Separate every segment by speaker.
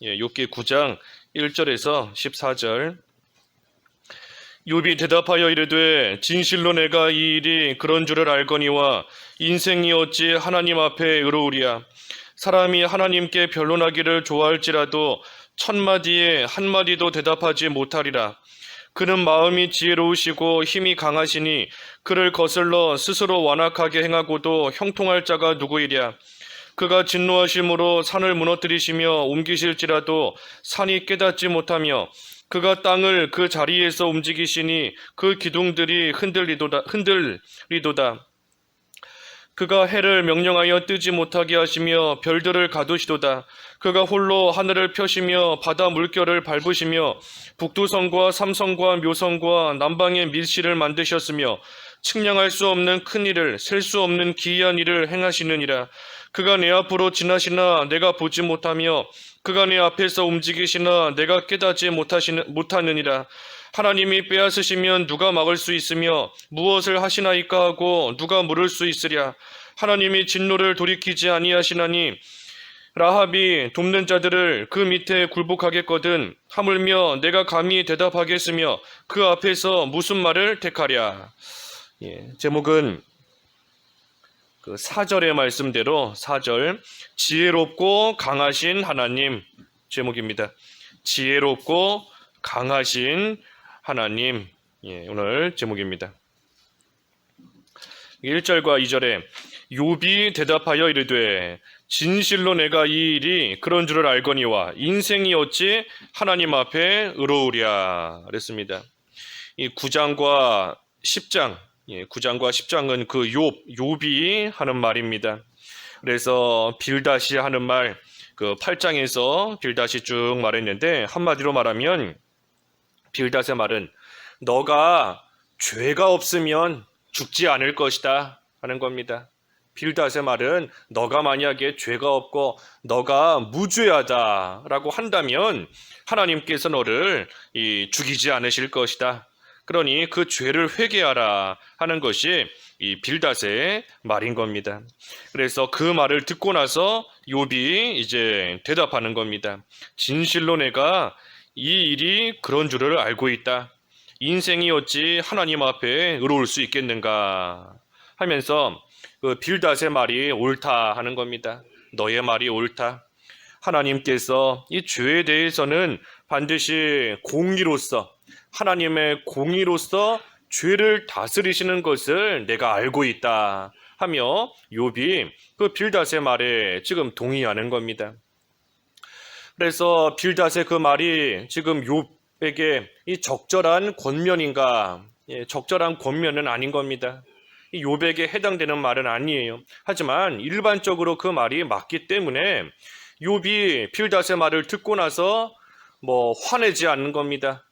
Speaker 1: 욥기 9장 1절에서 14절. 욥이 대답하여 이르되 진실로 내가 이 일이 그런 줄을 알거니와 인생이 어찌 하나님 앞에 의로우랴. 사람이 하나님께 변론하기를 좋아할지라도 천마디에 한마디도 대답하지 못하리라. 그는 마음이 지혜로우시고 힘이 강하시니 그를 거슬러 스스로 완악하게 행하고도 형통할 자가 누구이랴. 그가 진노하심으로 산을 무너뜨리시며 옮기실지라도 산이 깨닫지 못하며 그가 땅을 그 자리에서 움직이시니 그 기둥들이 흔들리도다. 그가 해를 명령하여 뜨지 못하게 하시며 별들을 가두시도다. 그가 홀로 하늘을 펴시며 바다 물결을 밟으시며 북두성과 삼성과 묘성과 남방의 밀실을 만드셨으며 측량할 수 없는 큰 일을 셀 수 없는 기이한 일을 행하시느니라. 그가 내 앞으로 지나시나 내가 보지 못하며 그가 내 앞에서 움직이시나 내가 깨닫지 못하느니라. 하나님이 빼앗으시면 누가 막을 수 있으며 무엇을 하시나이까 하고 누가 물을 수 있으랴. 하나님이 진노를 돌이키지 아니하시나니 라합이 돕는 자들을 그 밑에 굴복하겠거든. 하물며 내가 감히 대답하겠으며 그 앞에서 무슨 말을 택하랴. 제목은 그 4절의 말씀대로 4절 지혜롭고 강하신 하나님 제목입니다. 지혜롭고 강하신 하나님, 오늘 제목입니다. 1절과 2절에 욥이 대답하여 이르되 진실로 내가 이 일이 그런 줄을 알거니와 인생이 어찌 하나님 앞에 의로우랴 그랬습니다. 이 9장과 10장, 9장과 10장은 그 욥이 하는 말입니다. 그래서 빌다시 하는 말, 그 8장에서 빌다시 쭉 말했는데 한마디로 말하면 빌닷의 말은 너가 죄가 없으면 죽지 않을 것이다 하는 겁니다. 빌닷의 말은 너가 만약에 죄가 없고 너가 무죄하다라고 한다면 하나님께서 너를 죽이지 않으실 것이다. 그러니 그 죄를 회개하라 하는 것이 이 빌닷의 말인 겁니다. 그래서 그 말을 듣고 나서 욥이 이제 대답하는 겁니다. 진실로 내가 이 일이 그런 줄을 알고 있다. 인생이 어찌 하나님 앞에 의로울 수 있겠는가 하면서 그 빌닷의 말이 옳다 하는 겁니다. 너의 말이 옳다. 하나님께서 이 죄에 대해서는 반드시 공의로서 하나님의 공의로서 죄를 다스리시는 것을 내가 알고 있다 하며 욥이 그 빌닷의 말에 지금 동의하는 겁니다. 그래서 빌닷의 그 말이 지금 욥에게 이 적절한 권면인가? 적절한 권면은 아닌 겁니다. 이 욥에게 해당되는 말은 아니에요. 하지만 일반적으로 그 말이 맞기 때문에 욥이 빌닷의 말을 듣고 나서 화내지 않는 겁니다.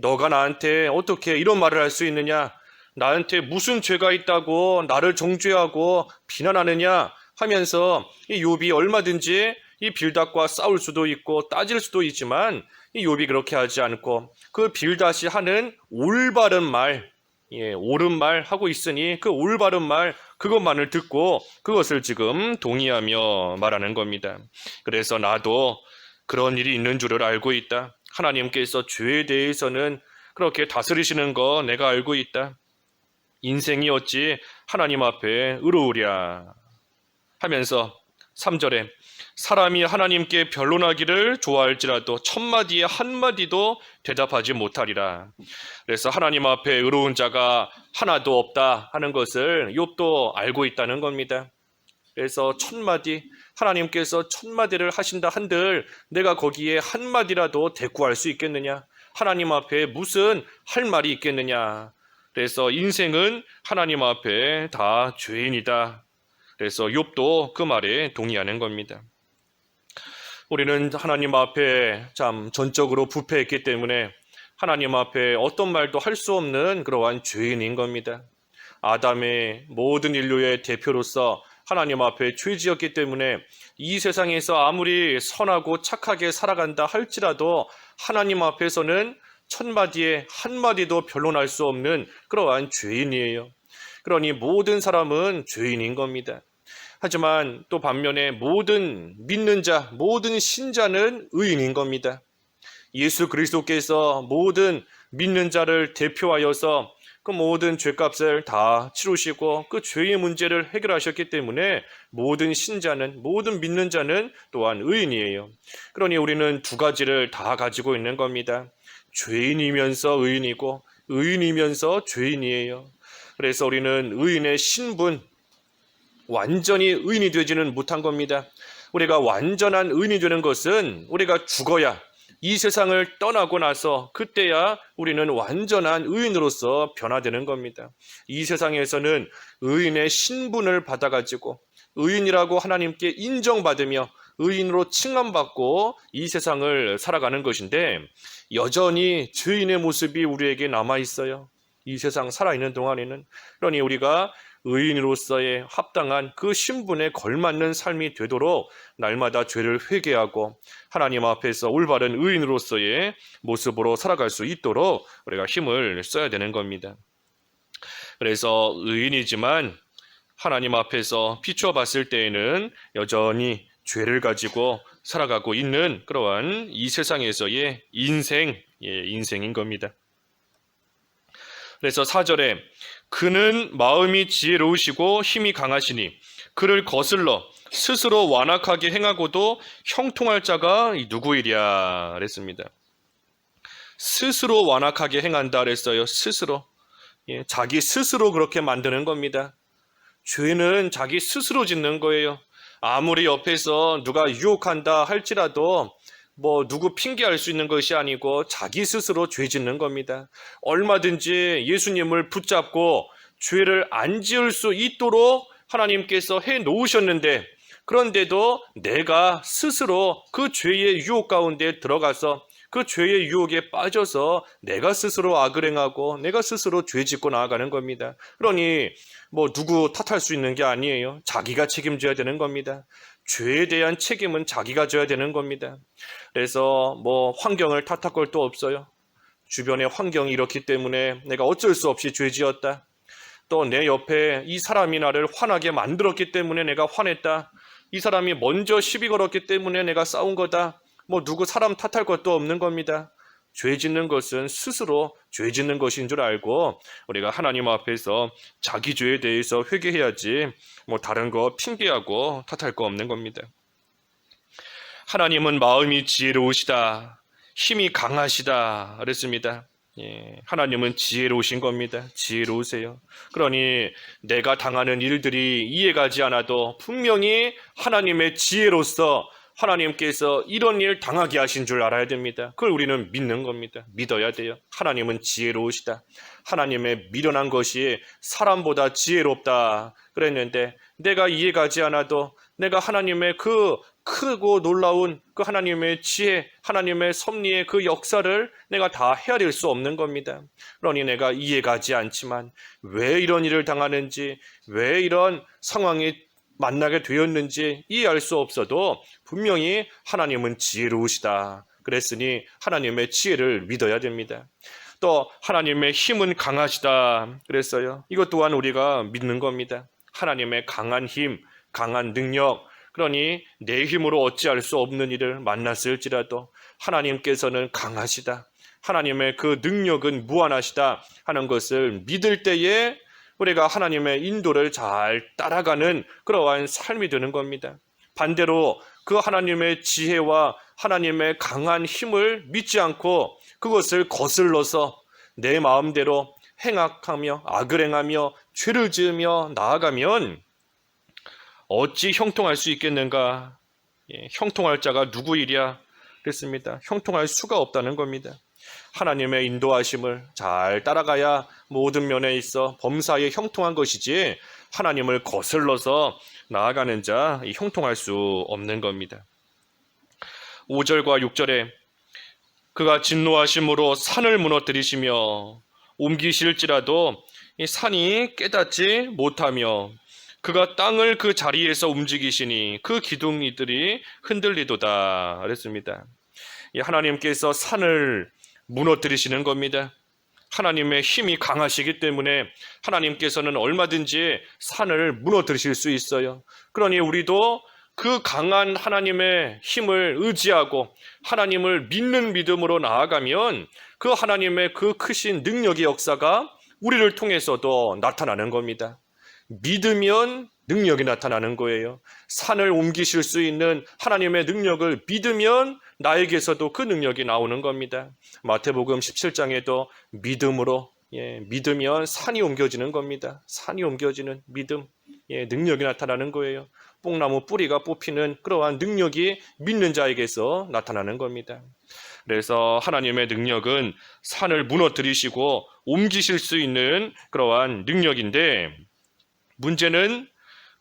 Speaker 1: 너가 나한테 어떻게 이런 말을 할 수 있느냐? 나한테 무슨 죄가 있다고 나를 정죄하고 비난하느냐? 하면서 이 욥이 얼마든지 이 빌닷과 싸울 수도 있고 따질 수도 있지만 이 욥이 그렇게 하지 않고 그 빌닷이 하는 올바른 말, 옳은 말 하고 있으니 그 올바른 말 그것만을 듣고 그것을 지금 동의하며 말하는 겁니다. 그래서 나도 그런 일이 있는 줄을 알고 있다. 하나님께서 죄에 대해서는 그렇게 다스리시는 거 내가 알고 있다. 인생이 어찌 하나님 앞에 의로우랴 하면서 3절에 사람이 하나님께 변론하기를 좋아할지라도 천마디에 한마디도 대답하지 못하리라. 그래서 하나님 앞에 의로운 자가 하나도 없다 하는 것을 욥도 알고 있다는 겁니다. 그래서 천마디, 하나님께서 천마디를 하신다 한들 내가 거기에 한마디라도 대꾸할 수 있겠느냐? 하나님 앞에 무슨 할 말이 있겠느냐? 그래서 인생은 하나님 앞에 다 죄인이다. 그래서 욥도 그 말에 동의하는 겁니다. 우리는 하나님 앞에 참 전적으로 부패했기 때문에 하나님 앞에 어떤 말도 할 수 없는 그러한 죄인인 겁니다. 아담의 모든 인류의 대표로서 하나님 앞에 죄지었기 때문에 이 세상에서 아무리 선하고 착하게 살아간다 할지라도 하나님 앞에서는 천마디에 한마디도 변론할 수 없는 그러한 죄인이에요. 그러니 모든 사람은 죄인인 겁니다. 하지만 또 반면에 모든 믿는 자, 모든 신자는 의인인 겁니다. 예수 그리스도께서 모든 믿는 자를 대표하여서 그 모든 죄값을 다 치르시고 그 죄의 문제를 해결하셨기 때문에 모든 신자는, 모든 믿는 자는 또한 의인이에요. 그러니 우리는 두 가지를 다 가지고 있는 겁니다. 죄인이면서 의인이고 의인이면서 죄인이에요. 그래서 우리는 의인의 신분, 완전히 의인이 되지는 못한 겁니다. 우리가 완전한 의인이 되는 것은 우리가 죽어야, 이 세상을 떠나고 나서 그때야 우리는 완전한 의인으로서 변화되는 겁니다. 이 세상에서는 의인의 신분을 받아가지고 의인이라고 하나님께 인정받으며 의인으로 칭함받고 이 세상을 살아가는 것인데, 여전히 죄인의 모습이 우리에게 남아있어요. 이 세상 살아있는 동안에는. 그러니 우리가 의인으로서의 합당한 그 신분에 걸맞는 삶이 되도록 날마다 죄를 회개하고 하나님 앞에서 올바른 의인으로서의 모습으로 살아갈 수 있도록 우리가 힘을 써야 되는 겁니다. 그래서 의인이지만 하나님 앞에서 비추어 봤을 때에는 여전히 죄를 가지고 살아가고 있는 그러한 이 세상에서의 인생인 겁니다. 그래서 4절에 그는 마음이 지혜로우시고 힘이 강하시니 그를 거슬러 스스로 완악하게 행하고도 형통할 자가 누구이랴 그랬습니다. 스스로 완악하게 행한다 그랬어요. 스스로. 자기 스스로 그렇게 만드는 겁니다. 죄는 자기 스스로 짓는 거예요. 아무리 옆에서 누가 유혹한다 할지라도 누구 핑계할 수 있는 것이 아니고 자기 스스로 죄 짓는 겁니다. 얼마든지 예수님을 붙잡고 죄를 안 지을 수 있도록 하나님께서 해 놓으셨는데, 그런데도 내가 스스로 그 죄의 유혹 가운데 들어가서 그 죄의 유혹에 빠져서 내가 스스로 악을 행하고 내가 스스로 죄 짓고 나아가는 겁니다. 그러니 누구 탓할 수 있는 게 아니에요. 자기가 책임져야 되는 겁니다. 죄에 대한 책임은 자기가 져야 되는 겁니다. 그래서 환경을 탓할 것도 없어요. 주변의 환경이 이렇기 때문에 내가 어쩔 수 없이 죄 지었다. 또 내 옆에 이 사람이 나를 화나게 만들었기 때문에 내가 화냈다. 이 사람이 먼저 시비 걸었기 때문에 내가 싸운 거다. 누구 사람 탓할 것도 없는 겁니다. 죄 짓는 것은 스스로 죄 짓는 것인 줄 알고 우리가 하나님 앞에서 자기 죄에 대해서 회개해야지 다른 거 핑계하고 탓할 거 없는 겁니다. 하나님은 마음이 지혜로우시다, 힘이 강하시다 그랬습니다. 하나님은 지혜로우신 겁니다. 지혜로우세요. 그러니 내가 당하는 일들이 이해가지 않아도 분명히 하나님의 지혜로서 하나님께서 이런 일 당하게 하신 줄 알아야 됩니다. 그걸 우리는 믿는 겁니다. 믿어야 돼요. 하나님은 지혜로우시다. 하나님의 미련한 것이 사람보다 지혜롭다 그랬는데, 내가 이해가지 않아도 내가 하나님의 그 크고 놀라운 그 하나님의 지혜, 하나님의 섭리의 그 역사를 내가 다 헤아릴 수 없는 겁니다. 그러니 내가 이해가지 않지만 왜 이런 일을 당하는지, 왜 이런 상황이 만나게 되었는지 이해할 수 없어도 분명히 하나님은 지혜로우시다 그랬으니 하나님의 지혜를 믿어야 됩니다. 또 하나님의 힘은 강하시다 그랬어요. 이것 또한 우리가 믿는 겁니다. 하나님의 강한 힘, 강한 능력, 그러니 내 힘으로 어찌할 수 없는 일을 만났을지라도 하나님께서는 강하시다, 하나님의 그 능력은 무한하시다 하는 것을 믿을 때에 우리가 하나님의 인도를 잘 따라가는 그러한 삶이 되는 겁니다. 반대로 그 하나님의 지혜와 하나님의 강한 힘을 믿지 않고 그것을 거슬러서 내 마음대로 행악하며 악을 행하며 죄를 지으며 나아가면 어찌 형통할 수 있겠는가? 형통할 자가 누구이랴? 그랬습니다. 형통할 수가 없다는 겁니다. 하나님의 인도하심을 잘 따라가야 모든 면에 있어 범사에 형통한 것이지, 하나님을 거슬러서 나아가는 자 형통할 수 없는 겁니다. 5절과 6절에 그가 진노하심으로 산을 무너뜨리시며 옮기실지라도 이 산이 깨닫지 못하며 그가 땅을 그 자리에서 움직이시니 그 기둥이들이 흔들리도다 그랬습니다. 하나님께서 산을 무너뜨리시는 겁니다. 하나님의 힘이 강하시기 때문에 하나님께서는 얼마든지 산을 무너뜨리실 수 있어요. 그러니 우리도 그 강한 하나님의 힘을 의지하고 하나님을 믿는 믿음으로 나아가면 그 하나님의 그 크신 능력의 역사가 우리를 통해서도 나타나는 겁니다. 믿으면 능력이 나타나는 거예요. 산을 옮기실 수 있는 하나님의 능력을 믿으면 나에게서도 그 능력이 나오는 겁니다. 마태복음 17장에도 믿음으로 믿으면 산이 옮겨지는 겁니다. 산이 옮겨지는 믿음, 능력이 나타나는 거예요. 뽕나무 뿌리가 뽑히는 그러한 능력이 믿는 자에게서 나타나는 겁니다. 그래서 하나님의 능력은 산을 무너뜨리시고 옮기실 수 있는 그러한 능력인데 문제는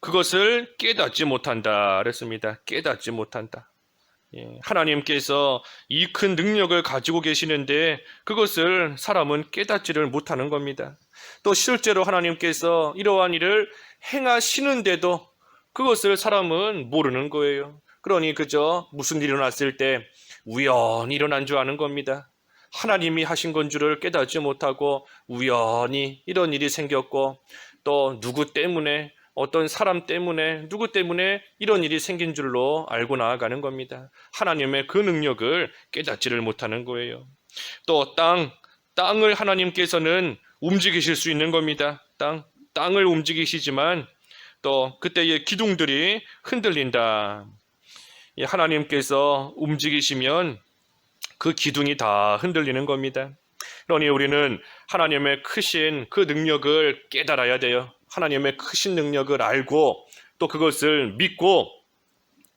Speaker 1: 그것을 깨닫지 못한다 그랬습니다. 깨닫지 못한다. 하나님께서 이 큰 능력을 가지고 계시는데 그것을 사람은 깨닫지를 못하는 겁니다. 또 실제로 하나님께서 이러한 일을 행하시는데도 그것을 사람은 모르는 거예요. 그러니 그저 무슨 일이 일어났을 때 우연히 일어난 줄 아는 겁니다. 하나님이 하신 건 줄을 깨닫지 못하고 우연히 이런 일이 생겼고 또 누구 때문에 어떤 사람 때문에 누구 때문에 이런 일이 생긴 줄로 알고 나아가는 겁니다. 하나님의 그 능력을 깨닫지를 못하는 거예요. 또 땅을 하나님께서는 움직이실 수 있는 겁니다. 땅을 움직이시지만 또 그때의 기둥들이 흔들린다. 하나님께서 움직이시면 그 기둥이 다 흔들리는 겁니다. 그러니 우리는 하나님의 크신 그 능력을 깨달아야 돼요. 하나님의 크신 능력을 알고 또 그것을 믿고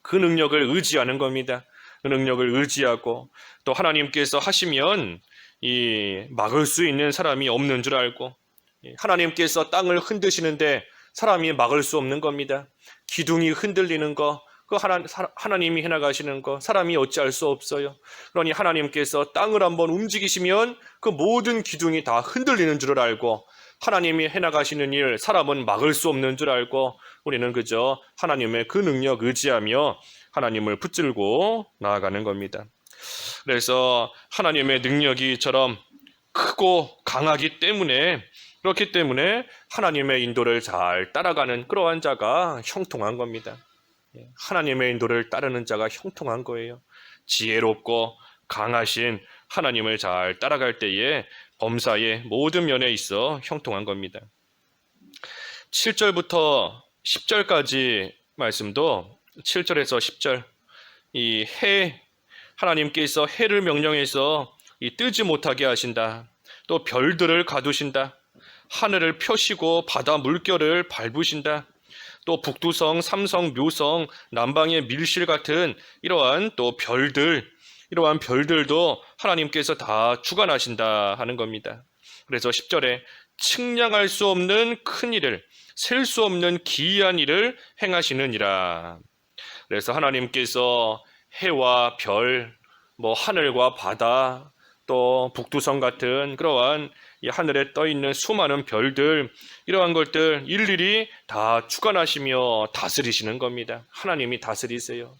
Speaker 1: 그 능력을 의지하는 겁니다. 그 능력을 의지하고 또 하나님께서 하시면 막을 수 있는 사람이 없는 줄 알고 하나님께서 땅을 흔드시는데 사람이 막을 수 없는 겁니다. 기둥이 흔들리는 거 그 하나님이 해나가시는 거 사람이 어찌할 수 없어요. 그러니 하나님께서 땅을 한번 움직이시면 그 모든 기둥이 다 흔들리는 줄을 알고 하나님이 해나가시는 일 사람은 막을 수 없는 줄 알고 우리는 그저 하나님의 그 능력 의지하며 하나님을 붙들고 나아가는 겁니다. 그래서 하나님의 능력이 이처럼 크고 강하기 때문에 그렇기 때문에 하나님의 인도를 잘 따라가는 그러한 자가 형통한 겁니다. 하나님의 인도를 따르는 자가 형통한 거예요. 지혜롭고 강하신 하나님을 잘 따라갈 때에 범사의 모든 면에 있어 형통한 겁니다. 7절부터 10절까지 말씀도 7절에서 10절 이 해 하나님께서 해를 명령해서 뜨지 못하게 하신다. 또 별들을 가두신다. 하늘을 펴시고 바다 물결을 밟으신다. 또 북두성, 삼성, 묘성, 남방의 밀실 같은 이러한 또 이러한 별들도 하나님께서 다 주관하신다 하는 겁니다. 그래서 10절에 측량할 수 없는 큰 일을, 셀 수 없는 기이한 일을 행하시느니라. 그래서 하나님께서 해와 별, 하늘과 바다, 또 북두성 같은 그러한 이 하늘에 떠 있는 수많은 별들 이러한 것들 일일이 다 주관하시며 다스리시는 겁니다. 하나님이 다스리세요.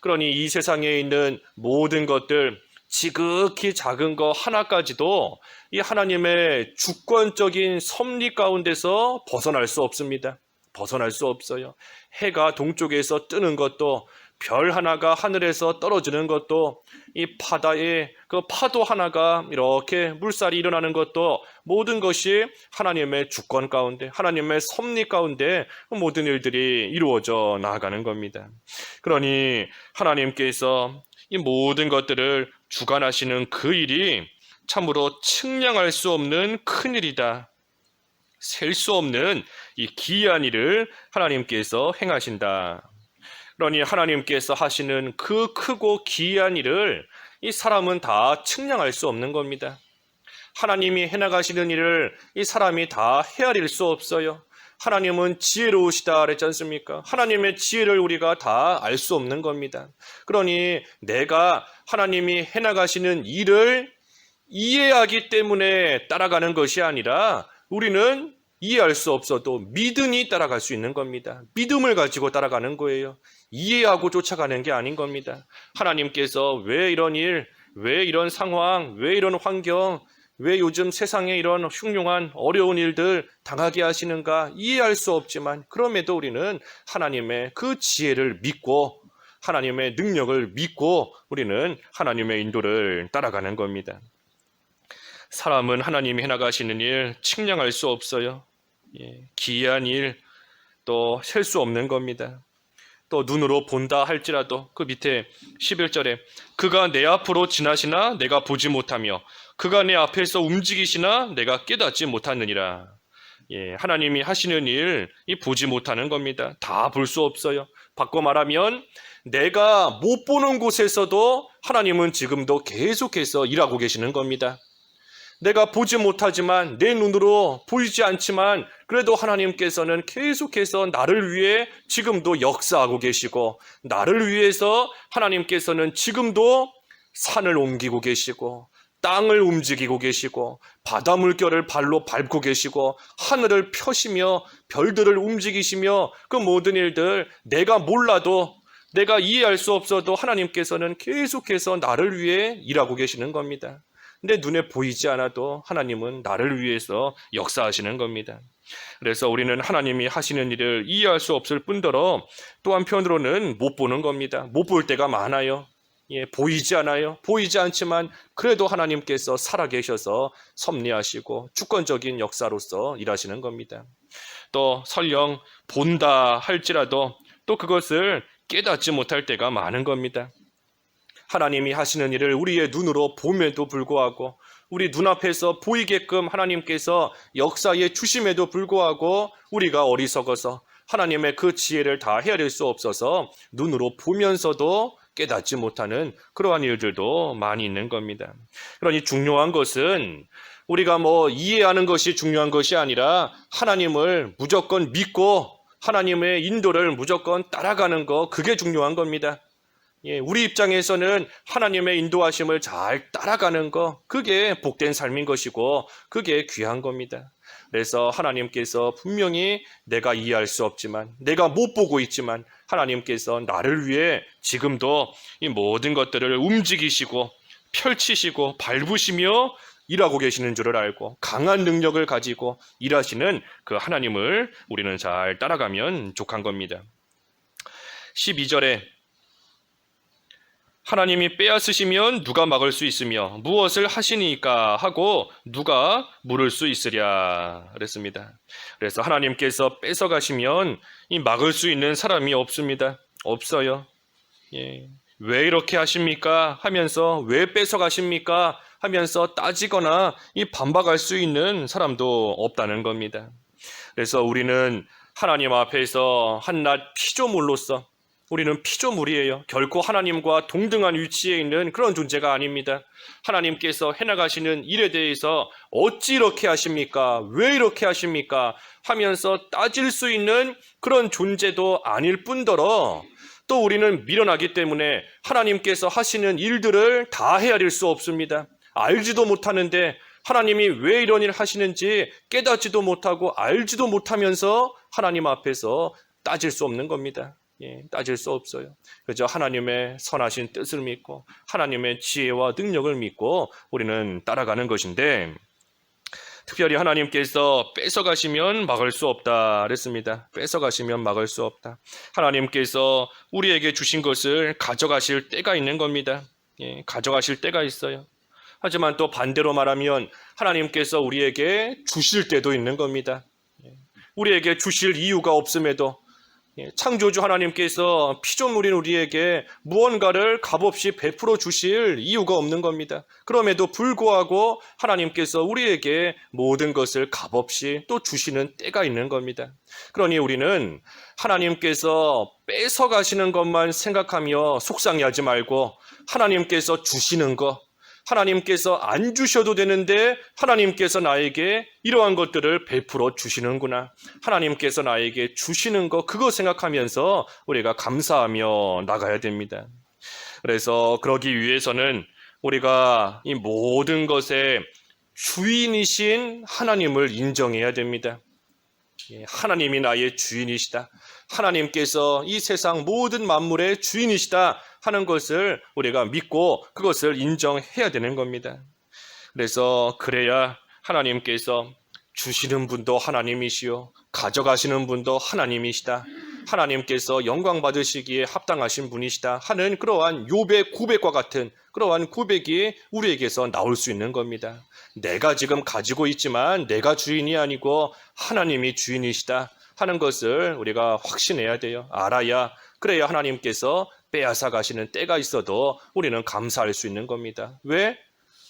Speaker 1: 그러니 이 세상에 있는 모든 것들 지극히 작은 거 하나까지도 이 하나님의 주권적인 섭리 가운데서 벗어날 수 없습니다. 벗어날 수 없어요. 해가 동쪽에서 뜨는 것도 별 하나가 하늘에서 떨어지는 것도 이 바다에 그 파도 하나가 이렇게 물살이 일어나는 것도 모든 것이 하나님의 주권 가운데 하나님의 섭리 가운데 모든 일들이 이루어져 나아가는 겁니다. 그러니 하나님께서 이 모든 것들을 주관하시는 그 일이 참으로 측량할 수 없는 큰 일이다. 셀 수 없는 이 기이한 일을 하나님께서 행하신다. 그러니 하나님께서 하시는 그 크고 기이한 일을 이 사람은 다 측량할 수 없는 겁니다. 하나님이 해나가시는 일을 이 사람이 다 헤아릴 수 없어요. 하나님은 지혜로우시다 그랬지 않습니까? 하나님의 지혜를 우리가 다 알 수 없는 겁니다. 그러니 내가 하나님이 해나가시는 일을 이해하기 때문에 따라가는 것이 아니라 우리는 이해할 수 없어도 믿음이 따라갈 수 있는 겁니다. 믿음을 가지고 따라가는 거예요. 이해하고 쫓아가는 게 아닌 겁니다. 하나님께서 왜 이런 일, 왜 이런 상황, 왜 이런 환경, 왜 요즘 세상에 이런 흉흉한 어려운 일들 당하게 하시는가 이해할 수 없지만 그럼에도 우리는 하나님의 그 지혜를 믿고 하나님의 능력을 믿고 우리는 하나님의 인도를 따라가는 겁니다. 사람은 하나님이 해나가시는 일 측량할 수 없어요. 기이한 일 또 셀 수 없는 겁니다. 또 눈으로 본다 할지라도 그 밑에 11절에 그가 내 앞으로 지나시나 내가 보지 못하며 그가 내 앞에서 움직이시나 내가 깨닫지 못하느니라. 하나님이 하시는 일 보지 못하는 겁니다. 다 볼 수 없어요. 바꿔 말하면 내가 못 보는 곳에서도 하나님은 지금도 계속해서 일하고 계시는 겁니다. 내가 보지 못하지만 내 눈으로 보이지 않지만 그래도 하나님께서는 계속해서 나를 위해 지금도 역사하고 계시고 나를 위해서 하나님께서는 지금도 산을 옮기고 계시고 땅을 움직이고 계시고 바다 물결을 발로 밟고 계시고 하늘을 펴시며 별들을 움직이시며 그 모든 일들 내가 몰라도 내가 이해할 수 없어도 하나님께서는 계속해서 나를 위해 일하고 계시는 겁니다. 내 눈에 보이지 않아도 하나님은 나를 위해서 역사하시는 겁니다. 그래서 우리는 하나님이 하시는 일을 이해할 수 없을 뿐더러 또 한편으로는 못 보는 겁니다. 못 볼 때가 많아요. 보이지 않아요. 보이지 않지만 그래도 하나님께서 살아계셔서 섭리하시고 주권적인 역사로서 일하시는 겁니다. 또 설령 본다 할지라도 또 그것을 깨닫지 못할 때가 많은 겁니다. 하나님이 하시는 일을 우리의 눈으로 봄에도 불구하고 우리 눈앞에서 보이게끔 하나님께서 역사에 주심에도 불구하고 우리가 어리석어서 하나님의 그 지혜를 다 헤아릴 수 없어서 눈으로 보면서도 깨닫지 못하는 그러한 일들도 많이 있는 겁니다. 그러니 중요한 것은 우리가 이해하는 것이 중요한 것이 아니라 하나님을 무조건 믿고 하나님의 인도를 무조건 따라가는 거 그게 중요한 겁니다. 우리 입장에서는 하나님의 인도하심을 잘 따라가는 거 그게 복된 삶인 것이고 그게 귀한 겁니다. 그래서 하나님께서 분명히 내가 이해할 수 없지만 내가 못 보고 있지만 하나님께서 나를 위해 지금도 이 모든 것들을 움직이시고 펼치시고 밟으시며 일하고 계시는 줄을 알고 강한 능력을 가지고 일하시는 그 하나님을 우리는 잘 따라가면 족한 겁니다. 12절에 하나님이 빼앗으시면 누가 막을 수 있으며 무엇을 하시니까 하고 누가 물을 수 있으랴 그랬습니다. 그래서 하나님께서 뺏어가시면 이 막을 수 있는 사람이 없습니다. 없어요. 왜 이렇게 하십니까? 하면서 왜 뺏어가십니까? 하면서 따지거나 이 반박할 수 있는 사람도 없다는 겁니다. 그래서 우리는 하나님 앞에서 한낱 피조물로서 우리는 피조물이에요. 결코 하나님과 동등한 위치에 있는 그런 존재가 아닙니다. 하나님께서 해나가시는 일에 대해서 어찌 이렇게 하십니까? 왜 이렇게 하십니까? 하면서 따질 수 있는 그런 존재도 아닐 뿐더러 또 우리는 미련하기 때문에 하나님께서 하시는 일들을 다 헤아릴 수 없습니다. 알지도 못하는데 하나님이 왜 이런 일 하시는지 깨닫지도 못하고 알지도 못하면서 하나님 앞에서 따질 수 없는 겁니다. 따질 수 없어요. 그저 하나님의 선하신 뜻을 믿고 하나님의 지혜와 능력을 믿고 우리는 따라가는 것인데 특별히 하나님께서 뺏어가시면 막을 수 없다 그랬습니다. 뺏어가시면 막을 수 없다. 하나님께서 우리에게 주신 것을 가져가실 때가 있는 겁니다. 가져가실 때가 있어요. 하지만 또 반대로 말하면 하나님께서 우리에게 주실 때도 있는 겁니다. 우리에게 주실 이유가 없음에도 창조주 하나님께서 피조물인 우리에게 무언가를 값없이 베풀어 주실 이유가 없는 겁니다. 그럼에도 불구하고 하나님께서 우리에게 모든 것을 값없이 또 주시는 때가 있는 겁니다. 그러니 우리는 하나님께서 뺏어가시는 것만 생각하며 속상해하지 말고 하나님께서 주시는 것, 하나님께서 안 주셔도 되는데 하나님께서 나에게 이러한 것들을 베풀어 주시는구나. 하나님께서 나에게 주시는 것 그거 생각하면서 우리가 감사하며 나가야 됩니다. 그래서 그러기 위해서는 우리가 이 모든 것의 주인이신 하나님을 인정해야 됩니다. 하나님이 나의 주인이시다. 하나님께서 이 세상 모든 만물의 주인이시다 하는 것을 우리가 믿고 그것을 인정해야 되는 겁니다. 그래서 그래야 하나님께서 주시는 분도 하나님이시요 가져가시는 분도 하나님이시다. 하나님께서 영광 받으시기에 합당하신 분이시다 하는 그러한 욥의 고백과 같은 그러한 고백이 우리에게서 나올 수 있는 겁니다. 내가 지금 가지고 있지만 내가 주인이 아니고 하나님이 주인이시다 하는 것을 우리가 확신해야 돼요. 알아야 그래야 하나님께서 빼앗아 가시는 때가 있어도 우리는 감사할 수 있는 겁니다. 왜?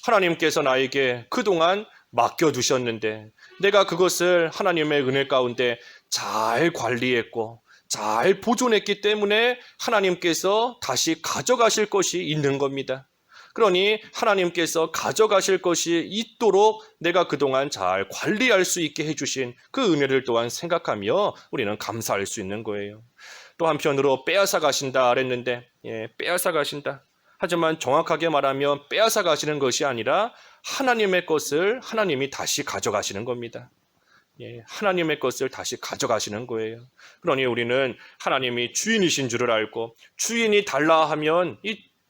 Speaker 1: 하나님께서 나에게 그동안 맡겨두셨는데 내가 그것을 하나님의 은혜 가운데 잘 관리했고 잘 보존했기 때문에 하나님께서 다시 가져가실 것이 있는 겁니다. 그러니 하나님께서 가져가실 것이 있도록 내가 그동안 잘 관리할 수 있게 해주신 그 은혜를 또한 생각하며 우리는 감사할 수 있는 거예요. 또 한편으로 빼앗아 가신다 그랬는데 빼앗아 가신다. 하지만 정확하게 말하면 빼앗아 가시는 것이 아니라 하나님의 것을 하나님이 다시 가져가시는 겁니다. 하나님의 것을 다시 가져가시는 거예요. 그러니 우리는 하나님이 주인이신 줄을 알고 주인이 달라 하면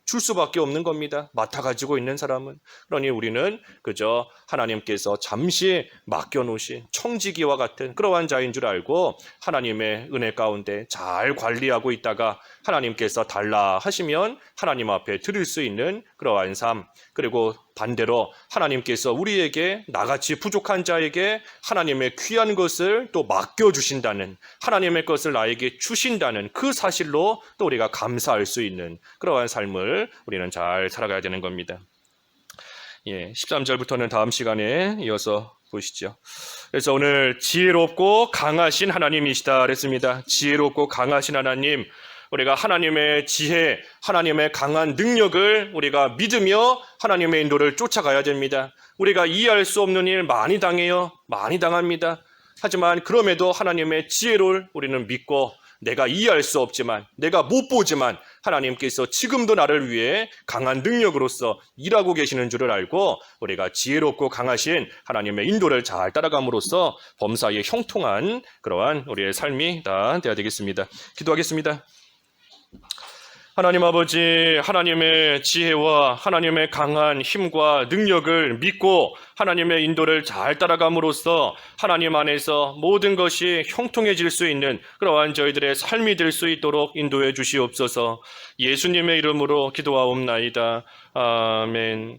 Speaker 1: 줄 수밖에 없는 겁니다. 맡아가지고 있는 사람은. 그러니 우리는 그저 하나님께서 잠시 맡겨놓으신 청지기와 같은 그러한 자인 줄 알고 하나님의 은혜 가운데 잘 관리하고 있다가 하나님께서 달라 하시면 하나님 앞에 드릴 수 있는 그러한 삶, 그리고 반대로 하나님께서 우리에게 나같이 부족한 자에게 하나님의 귀한 것을 또 맡겨주신다는, 하나님의 것을 나에게 주신다는 그 사실로 또 우리가 감사할 수 있는 그러한 삶을 우리는 잘 살아가야 되는 겁니다. 13절부터는 다음 시간에 이어서 보시죠. 그래서 오늘 지혜롭고 강하신 하나님이시다 그랬습니다. 지혜롭고 강하신 하나님, 우리가 하나님의 지혜, 하나님의 강한 능력을 우리가 믿으며 하나님의 인도를 쫓아가야 됩니다. 우리가 이해할 수 없는 일 많이 당해요. 많이 당합니다. 하지만 그럼에도 하나님의 지혜를 우리는 믿고 내가 이해할 수 없지만, 내가 못 보지만 하나님께서 지금도 나를 위해 강한 능력으로서 일하고 계시는 줄을 알고 우리가 지혜롭고 강하신 하나님의 인도를 잘 따라감으로써 범사에 형통한 그러한 우리의 삶이 다 되어야 되겠습니다. 기도하겠습니다. 하나님 아버지, 하나님의 지혜와 하나님의 강한 힘과 능력을 믿고 하나님의 인도를 잘 따라감으로써 하나님 안에서 모든 것이 형통해질 수 있는 그러한 저희들의 삶이 될 수 있도록 인도해 주시옵소서. 예수님의 이름으로 기도하옵나이다. 아멘.